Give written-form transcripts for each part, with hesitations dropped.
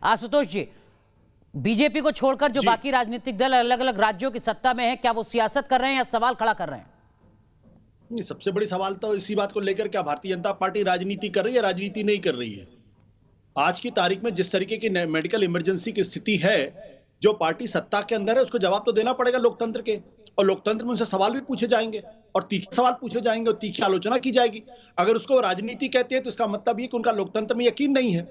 आशुतोष जी, BJP को छोड़कर जो बाकी राजनीतिक दल अलग अलग राज्यों की सत्ता में है, क्या वो सियासत कर रहे हैं या सवाल खड़ा कर रहे हैं? सबसे बड़ी सवाल तो इसी बात को लेकर, क्या भारतीय जनता पार्टी राजनीति कर रही है, राजनीति नहीं कर रही है। आज की तारीख में जिस तरीके की मेडिकल इमरजेंसी की स्थिति है, जो पार्टी सत्ता के अंदर है उसको जवाब तो देना पड़ेगा लोकतंत्र के, और लोकतंत्र में उनसे सवाल भी पूछे जाएंगे और तीखे सवाल पूछे जाएंगे और तीखी आलोचना की जाएगी। अगर उसको राजनीति कहते हैं तो इसका मतलब ये कि उनका लोकतंत्र में यकीन नहीं है।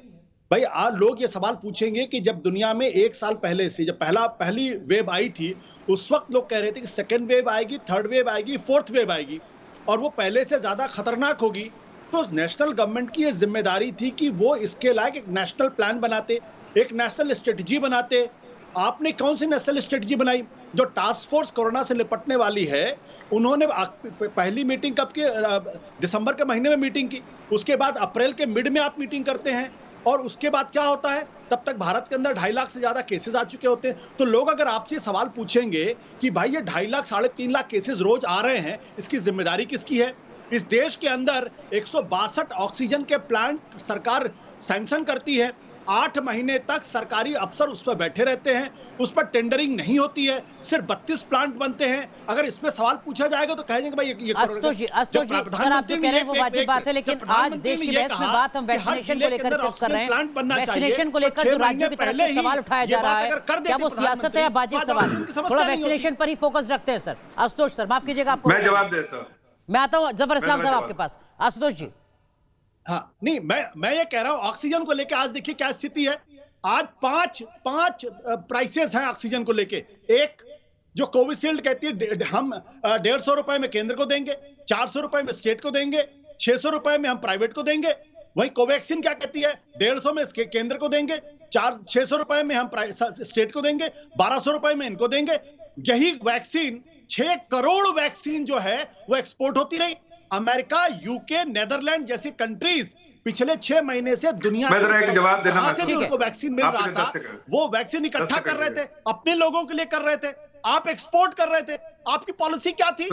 भाई आज लोग ये सवाल पूछेंगे कि जब दुनिया में 1 साल पहले से जब पहली वेव आई थी, उस वक्त लोग कह रहे थे कि सेकेंड वेव आएगी, थर्ड वेव आएगी, फोर्थ वेव आएगी और वो पहले से ज्यादा खतरनाक होगी। तो नेशनल गवर्नमेंट की ये जिम्मेदारी थी कि वो इसके लायक एक नेशनल प्लान बनाते, एक नेशनल स्ट्रेटजी बनाते। आपने कौन सी नेशनल स्ट्रेटजी बनाई? जो टास्क फोर्स कोरोना से निपटने वाली है, उन्होंने पहली मीटिंग कब की? दिसंबर के महीने में मीटिंग की, उसके बाद अप्रैल के मिड में आप मीटिंग करते हैं और उसके बाद क्या होता है? तब तक भारत के अंदर 2.5 लाख से ज्यादा केसेस आ चुके होते हैं। तो लोग अगर आपसे सवाल पूछेंगे कि भाई ये 2.5 लाख 3.5 लाख केसेस रोज आ रहे हैं, इसकी जिम्मेदारी किसकी है? इस देश के अंदर 162 ऑक्सीजन के प्लांट सरकार सैंक्शन करती है, 8 महीने तक सरकारी अफसर उस पर बैठे रहते हैं, उस पर टेंडरिंग नहीं होती है, सिर्फ 32 प्लांट बनते हैं। अगर इसमें सवाल पूछा जाएगा तो कहेंगे भाई ये आशुतोष जी, सर आप जो कह रहे हैं वो वाजिब बात है, लेकिन आज देश की बहस में बात हम वैक्सीनेशन को लेकर सिर्फ कर रहे हैं। वैक्सीनेशन को लेकर जो राज्यों की तरफ से सवाल उठाया जा रहा है, क्या वो सियासत है या वाजिब सवाल? थोड़ा वैक्सीनेशन पर ही फोकस रखते हैं सर। आशुतोष सर, माफ कीजिएगा, आपको मैं जवाब देता हूं। मैं आता हूं जफर इस्लाम साहब आपके पास। आशुतोष जी, हाँ नहीं, मैं ये कह रहा हूं ऑक्सीजन को लेकर आज देखिए क्या स्थिति है। आज पांच प्राइसेस हैं ऑक्सीजन को लेके। एक जो कोविशील्ड कहती है हम 150 रुपए में केंद्र को देंगे, 400 रुपए में स्टेट को देंगे, 600 रुपए में हम प्राइवेट को देंगे। वहीं कोवैक्सीन क्या कहती है? 150 में केंद्र को देंगे, 600 रुपए में हम स्टेट को देंगे, 1200 रुपए में इनको देंगे। यही वैक्सीन 6 करोड़ वैक्सीन जो है वो एक्सपोर्ट होती रही। अमेरिका, यूके, नेदरलैंड जैसी कंट्रीज पिछले 6 महीने से दुनिया में जवाब देना से भी उनको वैक्सीन मिल रहा था, वो वैक्सीन इकट्ठा कर रहे थे, अपने लोगों के लिए कर रहे थे। आप एक्सपोर्ट कर रहे थे, आपकी पॉलिसी क्या थी?